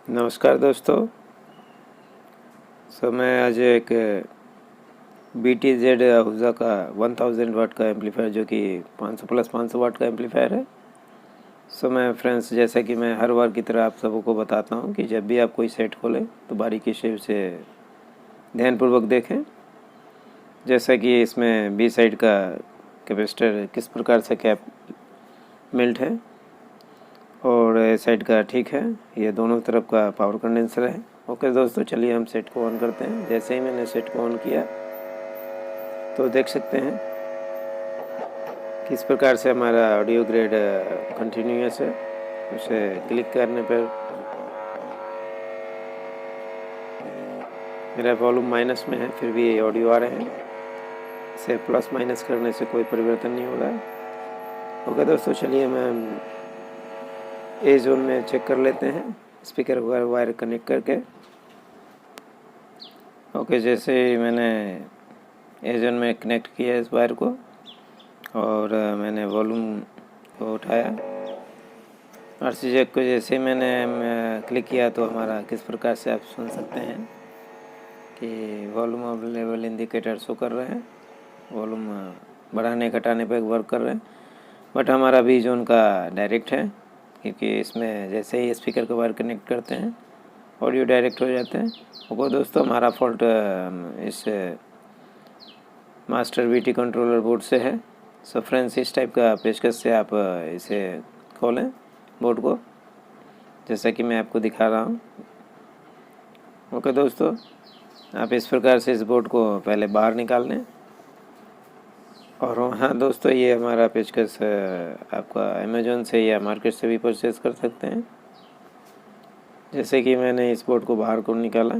नमस्कार दोस्तों। मैं आज एक BTZ आहूजा का 1000 वाट का एम्पलीफायर जो कि 500 प्लस 500 वाट का एम्पलीफायर है। मैं फ्रेंड्स, जैसा कि मैं हर बार की तरह आप सबों को बताता हूं कि जब भी आप कोई सेट खोलें तो बारीकी से ध्यानपूर्वक देखें। जैसा कि इसमें बी साइड का कैपेसिटर किस प्रकार से कैप मेल्ट है और ए साइड का ठीक है, ये दोनों तरफ का पावर कंडेंसर है। ओके दोस्तों, चलिए हम सेट को ऑन करते हैं। जैसे ही मैंने सेट को ऑन किया तो देख सकते हैं किस प्रकार से हमारा ऑडियो ग्रेड कंटिन्यूअस है। उसे क्लिक करने पर मेरा वॉल्यूम माइनस में है, फिर भी ऑडियो आ रहे हैं। इसे प्लस माइनस करने से कोई परिवर्तन नहीं हो रहा है। ओके दोस्तों, चलिए मैं ए जोन में चेक कर लेते हैं स्पीकर वायर कनेक्ट करके। ओके, जैसे ही मैंने ए जोन में कनेक्ट किया इस वायर को और मैंने वॉल्यूम को उठाया, RC जैक को जैसे ही मैंने क्लिक किया तो हमारा किस प्रकार से आप सुन सकते हैं कि volume of level indicator show कर रहे हैं। वॉल्यूम बढ़ाने घटाने पर वर्क कर रहे हैं, बट हमारा बी जोन का डायरेक्ट है, क्योंकि इसमें जैसे ही स्पीकर को वायर कनेक्ट करते हैं ऑडियो डायरेक्ट हो जाते हैं। ओके दोस्तों, हमारा फॉल्ट इस मास्टर VT कंट्रोलर बोर्ड से है। फ्रेंड्स, इस टाइप का पेशकश से आप इसे खोलें बोर्ड को, जैसा कि मैं आपको दिखा रहा हूँ। ओके दोस्तों, आप इस प्रकार से इस बोर्ड को पहले बाहर निकाल लें। और हाँ दोस्तों, ये हमारा पेशकश आपका अमेज़ॉन से या मार्केट से भी परचेज़ कर सकते हैं। जैसे कि मैंने इस बोर्ड को बाहर को निकाला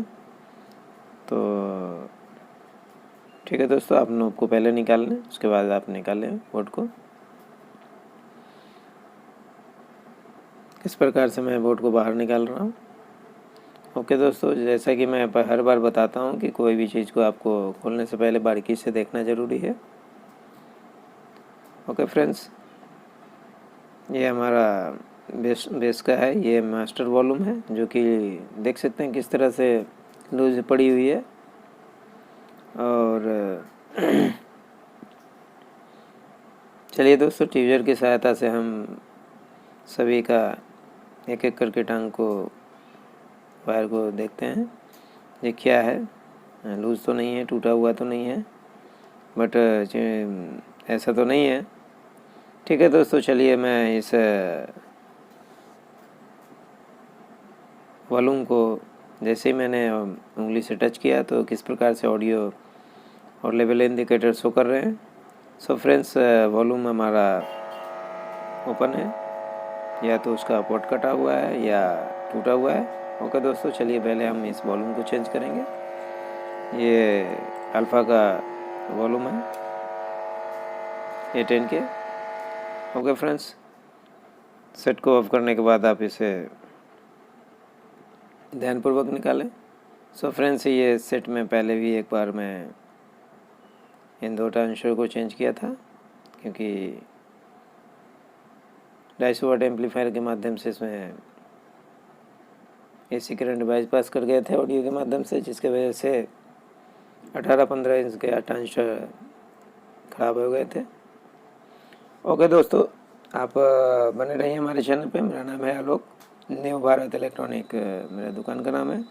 तो ठीक है दोस्तों, आप नोब को पहले निकाल लें, उसके बाद आप निकालें बोर्ड को। इस प्रकार से मैं बोर्ड को बाहर निकाल रहा हूँ। ओके दोस्तों, जैसा कि मैं हर बार बताता हूँ कि कोई भी चीज़ को आपको खोलने से पहले बारीकी से देखना ज़रूरी है। ओके फ्रेंड्स, ये हमारा बेस का है, ये मास्टर वॉल्यूम है, जो कि देख सकते हैं किस तरह से लूज पड़ी हुई है। और चलिए दोस्तों, ट्यूजर की सहायता से हम सभी का एक एक करके टांग को वायर को देखते हैं ये क्या है। लूज तो नहीं है, टूटा हुआ तो नहीं है, बट ऐसा तो नहीं है। ठीक है दोस्तों, चलिए मैं इस वॉल्यूम को जैसे ही मैंने उंगली से टच किया तो किस प्रकार से ऑडियो और लेवल इंडिकेटर शो कर रहे हैं। फ्रेंड्स, वॉल्यूम हमारा ओपन है, या तो उसका पोर्ट कटा हुआ है या टूटा हुआ है। ओके दोस्तों, चलिए पहले हम इस वॉल्यूम को चेंज करेंगे। ये अल्फ़ा का वॉल्यूम है A10 के। ओके फ्रेंड्स, सेट को ऑफ करने के बाद आप इसे ध्यानपूर्वक निकालें। फ्रेंड्स, ये सेट में पहले भी एक बार मैं इन दो ट्रांजिस्टर को चेंज किया था, क्योंकि 250 वाट एम्पलीफायर के माध्यम से इसमें AC करंट बाईपास कर गए थे ऑडियो के माध्यम से, जिसके वजह से 18-15 इंच के ट्रांजिस्टर खराब हो गए थे। ओके दोस्तों, आप बने रहिए हमारे चैनल पे। मेरा नाम है आलोक, न्यू भारत इलेक्ट्रॉनिक मेरा दुकान का नाम है।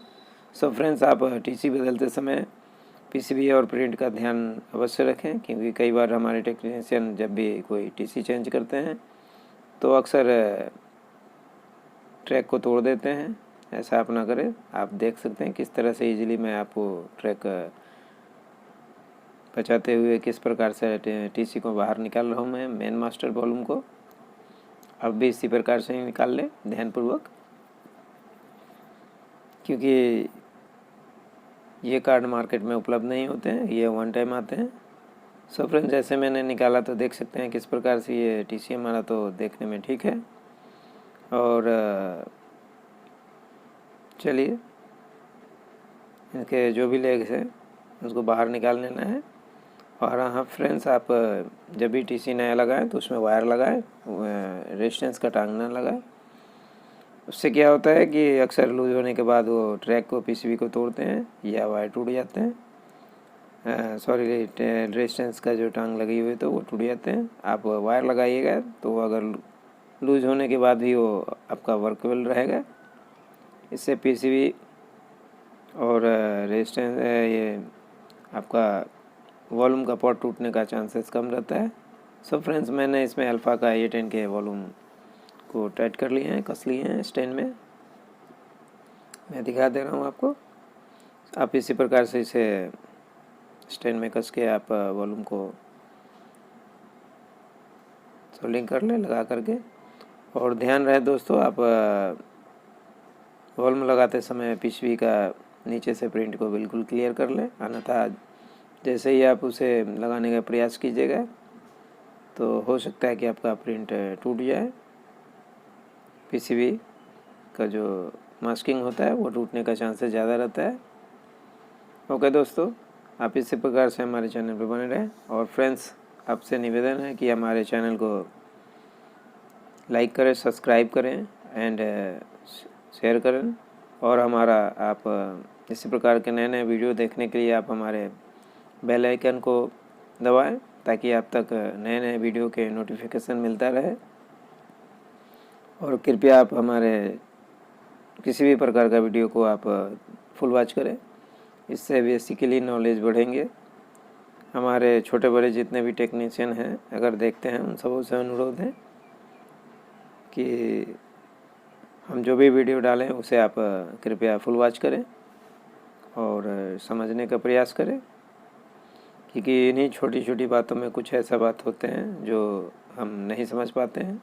फ्रेंड्स, आप TC बदलते समय PCB और प्रिंट का ध्यान अवश्य रखें, क्योंकि कई बार हमारे टेक्नीशियन जब भी कोई TC चेंज करते हैं तो अक्सर ट्रैक को तोड़ देते हैं। ऐसा आप ना करें। आप देख सकते हैं किस तरह से इजीली मैं आपको ट्रैक बचाते हुए किस प्रकार से TC को बाहर निकाल रहा हूँ मैं मेन मास्टर वॉल्यूम को। अब भी इसी प्रकार से ही निकाल लें ध्यानपूर्वक, क्योंकि ये कार्ड मार्केट में उपलब्ध नहीं होते हैं, ये वन टाइम आते हैं। फ्रेंड्स, जैसे मैंने निकाला तो देख सकते हैं किस प्रकार से ये TC हमारा तो देखने में ठीक है। और चलिए इनके जो भी लेग्स हैं उसको बाहर निकाल लेना है। और हाँ फ्रेंड्स, आप जब भी TC नया लगाएं तो उसमें वायर लगाएं, रेजिस्टेंस का टांग ना लगाएं। उससे क्या होता है कि अक्सर लूज होने के बाद वो ट्रैक को पीसीबी को तोड़ते हैं या वायर टूट जाते हैं। सॉरी, रेजिस्टेंस का जो टांग लगी हुई है तो वो टूट जाते हैं। आप वायर लगाइएगा तो अगर लूज होने के बाद भी वो आपका वर्केबल रहेगा। इससे पीसीबी और रेजिस्टेंस ये आपका वॉल्यूम का पॉट टूटने का चांसेस कम रहता है। सो फ्रेंड्स, मैंने इसमें अल्फ़ा का A10 के वॉल्यूम को टाइट कर लिए हैं, कस लिए हैं स्टैंड में। मैं दिखा दे रहा हूँ आपको। आप इसी प्रकार से इसे स्टैंड में कस के आप वॉल्यूम को सोल्डिंग कर लें लगा करके। और ध्यान रहे दोस्तों, आप वॉल्यूम लगाते समय पीसीबी का नीचे से प्रिंट को बिल्कुल क्लियर कर लें, अन्यथा जैसे ही आप उसे लगाने का प्रयास कीजिएगा तो हो सकता है कि आपका प्रिंट टूट जाए। पीसीबी का जो मास्किंग होता है वो टूटने का चांसेस ज़्यादा रहता है। ओके दोस्तों, आप इसी प्रकार से हमारे चैनल पर बने रहें। और फ्रेंड्स, आपसे निवेदन है कि हमारे चैनल को लाइक करें, सब्सक्राइब करें एंड शेयर करें। और हमारा आप इसी प्रकार के नए नए वीडियो देखने के लिए आप हमारे बेल आइकन को दबाएं ताकि आप तक नए नए वीडियो के नोटिफिकेशन मिलता रहे। और कृपया आप हमारे किसी भी प्रकार का वीडियो को आप फुल वॉच करें, इससे बेसिकली नॉलेज बढ़ेंगे। हमारे छोटे बड़े जितने भी टेक्नीशियन हैं अगर देखते हैं, उन सबों से अनुरोध है कि हम जो भी वीडियो डालें उसे आप कृपया फुल वॉच करें और समझने का प्रयास करें, क्योंकि इन्हीं छोटी छोटी बातों में कुछ ऐसा बात होते हैं जो हम नहीं समझ पाते हैं।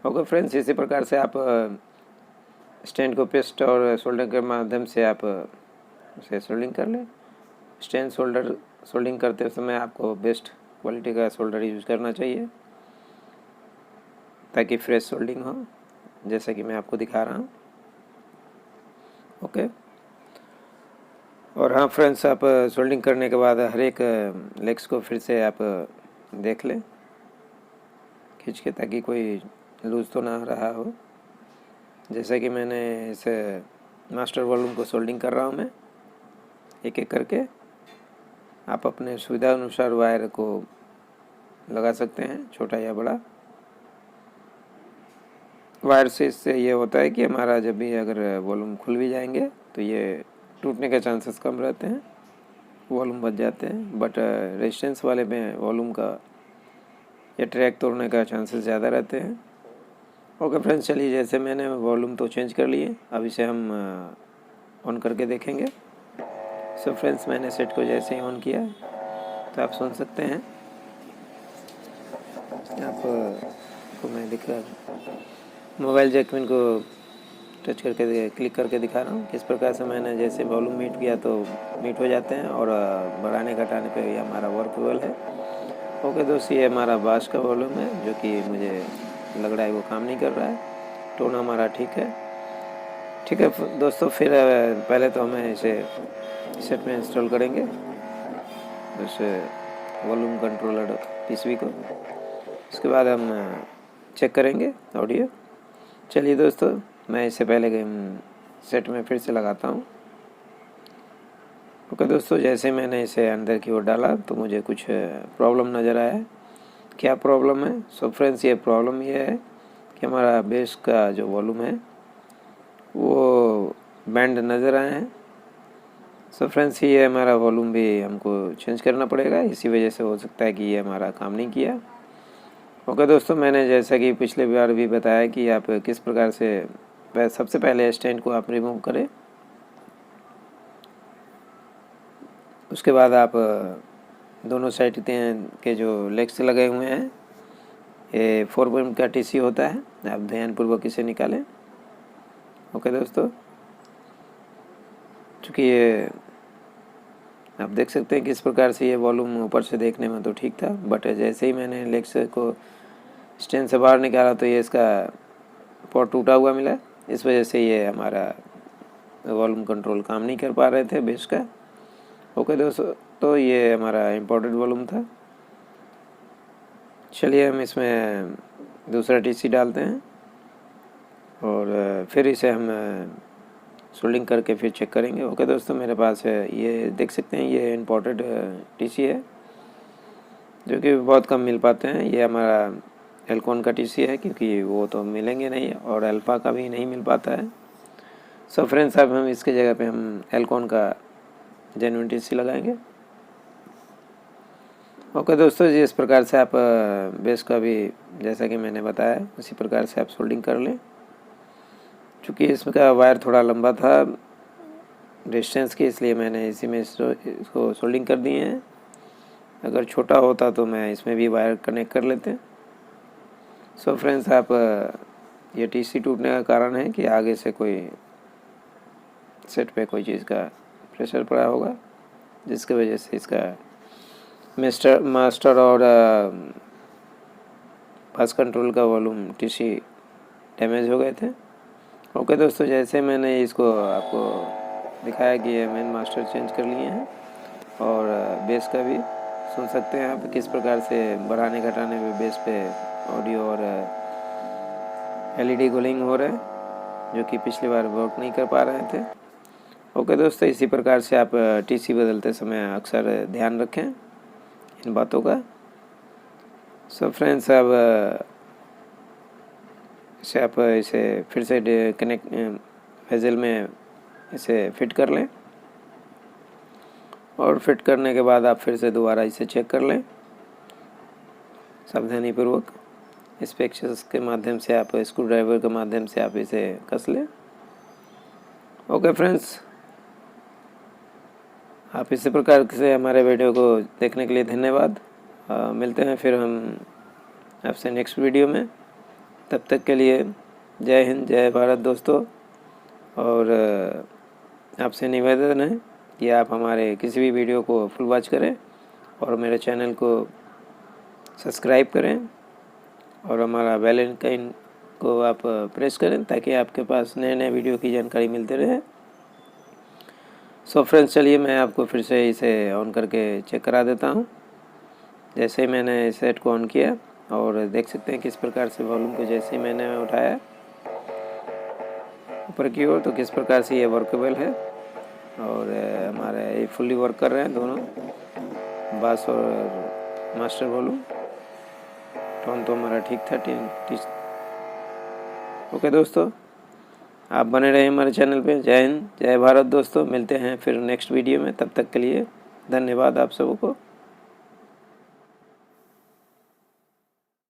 ओके फ्रेंड्स, इसी प्रकार से आप स्टैंड को पेस्ट और सोल्डर के माध्यम से आप उसे सोल्डिंग कर लें। स्टैंड सोल्डिंग करते समय आपको बेस्ट क्वालिटी का सोल्डर यूज़ करना चाहिए ताकि फ्रेश सोल्डिंग हो, जैसे कि मैं आपको दिखा रहा हूँ। ओके। और हाँ फ्रेंड्स, आप सोल्डिंग करने के बाद हर एक लेग्स को फिर से आप देख लें खींच के, ताकि कोई लूज तो ना रहा हो। जैसे कि मैंने इस मास्टर वॉल्यूम को सोल्डिंग कर रहा हूँ मैं एक एक करके। आप अपने सुविधा अनुसार वायर को लगा सकते हैं, छोटा या बड़ा। वायर से इससे ये होता है कि हमारा जब भी अगर वॉल्यूम खुल भी जाएंगे तो ये टूटने के चांसेस कम रहते हैं, वॉल्यूम बच जाते हैं। बट रेजिस्टेंस वाले में वॉल्यूम का या ट्रैक तोड़ने का चांसेस ज़्यादा रहते हैं। ओके फ्रेंड्स, चलिए, जैसे मैंने वॉल्यूम तो चेंज कर लिए, अब इसे हम ऑन करके देखेंगे। सो फ्रेंड्स, मैंने सेट को जैसे ही ऑन किया तो आप सुन सकते हैं। आपको मैं दिखा मोबाइल जैक पिन को टच करके क्लिक करके दिखा रहा हूँ किस प्रकार से मैंने जैसे वॉल्यूम मीट किया तो मीट हो जाते हैं, और बढ़ाने घटाने पे ये हमारा वर्केबल है। ओके दोस्तों, ये हमारा बास का वॉल्यूम है जो कि मुझे लग रहा है वो काम नहीं कर रहा है। टोन हमारा ठीक है। ठीक है दोस्तों, फिर पहले तो हमें इसे सेट में इंस्टॉल करेंगे, जैसे वॉल्यूम कंट्रोलर पीसीबी को। उसके बाद हम चेक करेंगे ऑडियो। चलिए दोस्तों, मैं इससे पहले सेट में फिर से लगाता हूँ। ओके दोस्तों, जैसे मैंने इसे अंदर की ओर डाला तो मुझे कुछ प्रॉब्लम नज़र आया। क्या प्रॉब्लम है? सो फ्रेंड्स, ये प्रॉब्लम ये है कि हमारा बेस का जो वॉल्यूम है वो बैंड नज़र आए हैं। सो फ्रेंड्स, ये हमारा वॉल्यूम भी हमको चेंज करना पड़ेगा, इसी वजह से हो सकता है कि ये हमारा काम नहीं किया। ओके दोस्तों, मैंने जैसा कि पिछले बार भी बताया कि आप किस प्रकार से सबसे पहले स्टैंड को आप रिमूव करें। उसके बाद आप दोनों साइड के जो लेग्स लगे हुए हैं, ये 4 का टीसी होता है, आप ध्यानपूर्वक इसे निकालें। ओके दोस्तों, चूँकि ये आप देख सकते हैं किस प्रकार से ये वॉल्यूम ऊपर से देखने में तो ठीक था, बट जैसे ही मैंने लेग्स को स्टैंड से बाहर निकाला तो ये इसका पॉट टूटा हुआ मिला। इस वजह से ये हमारा वॉल्यूम कंट्रोल काम नहीं कर पा रहे थे बेस का। ओके दोस्तों, तो ये हमारा इम्पोर्टेड वॉल्यूम था। चलिए हम इसमें दूसरा टीसी डालते हैं और फिर इसे हम सोल्डिंग करके फिर चेक करेंगे। ओके दोस्तों, मेरे पास ये देख सकते हैं, ये इम्पोर्टेड टीसी है जो कि बहुत कम मिल पाते हैं। ये हमारा एल्कॉन का टीसी है, क्योंकि वो तो मिलेंगे नहीं, और अल्फ़ा का भी नहीं मिल पाता है। सो फ्रेंड्स, अब हम इसके जगह पे हम एल्कॉन का जेन्युइन टीसी लगाएंगे। ओके दोस्तों जी, इस प्रकार से आप बेस का भी, जैसा कि मैंने बताया, उसी प्रकार से आप सोल्डिंग कर लें। चूँकि इसका वायर थोड़ा लंबा था डिस्टेंस की, इसलिए मैंने इसी में इसको सोल्डिंग कर दिए हैं। अगर छोटा होता तो मैं इसमें भी वायर कनेक्ट कर लेते। सो फ्रेंड्स, आप ये टीसी टूटने का कारण है कि आगे से कोई सेट पे कोई चीज़ का प्रेशर पड़ा होगा, जिसकी वजह से इसका मास्टर और पास कंट्रोल का वॉल्यूम टीसी डैमेज हो गए थे। ओके दोस्तों, जैसे मैंने इसको आपको दिखाया कि ये मेन मास्टर चेंज कर लिए हैं, और बेस का भी सुन सकते हैं आप किस प्रकार से बढ़ाने घटाने में बेस पे ऑडियो और एलईडी गोलिंग हो रहा है, जो कि पिछली बार वर्क नहीं कर पा रहे थे। ओके दोस्तों, इसी प्रकार से आप टीसी बदलते समय अक्सर ध्यान रखें इन बातों का। सो फ्रेंड्स, अब इसे फिर से कनेक्ट वेजल में इसे फिट कर लें, और फिट करने के बाद आप फिर से दोबारा इसे चेक कर लें सावधानीपूर्वक। इस पेचकस के माध्यम से आप, स्क्रू ड्राइवर के माध्यम से आप इसे कस लें। ओके फ्रेंड्स, आप इसी प्रकार से हमारे वीडियो को देखने के लिए धन्यवाद। मिलते हैं फिर हम आपसे नेक्स्ट वीडियो में। तब तक के लिए जय हिंद, जय भारत दोस्तों। और आपसे निवेदन है कि आप हमारे किसी भी वीडियो को फुल वॉच करें, और मेरे चैनल को सब्सक्राइब करें, और हमारा बेल आइकन को आप प्रेस करें, ताकि आपके पास नए नए वीडियो की जानकारी मिलती रहे। सो फ्रेंड्स, चलिए मैं आपको फिर से इसे ऑन करके चेक करा देता हूँ। जैसे ही मैंने इस सेट को ऑन किया, और देख सकते हैं किस प्रकार से वॉल्यूम को जैसे ही मैंने उठाया ऊपर की ओर, तो किस प्रकार से ये वर्केबल है, और हमारे ये फुल्ली वर्क कर रहे हैं दोनों, बास और मास्टर वॉल्यूम। टोन तो हमारा ठीक था। ओके दोस्तों, आप बने रहे हमारे चैनल पे। जय हिंद, जय भारत दोस्तों। मिलते हैं फिर नेक्स्ट वीडियो में। तब तक के लिए धन्यवाद आप सबको।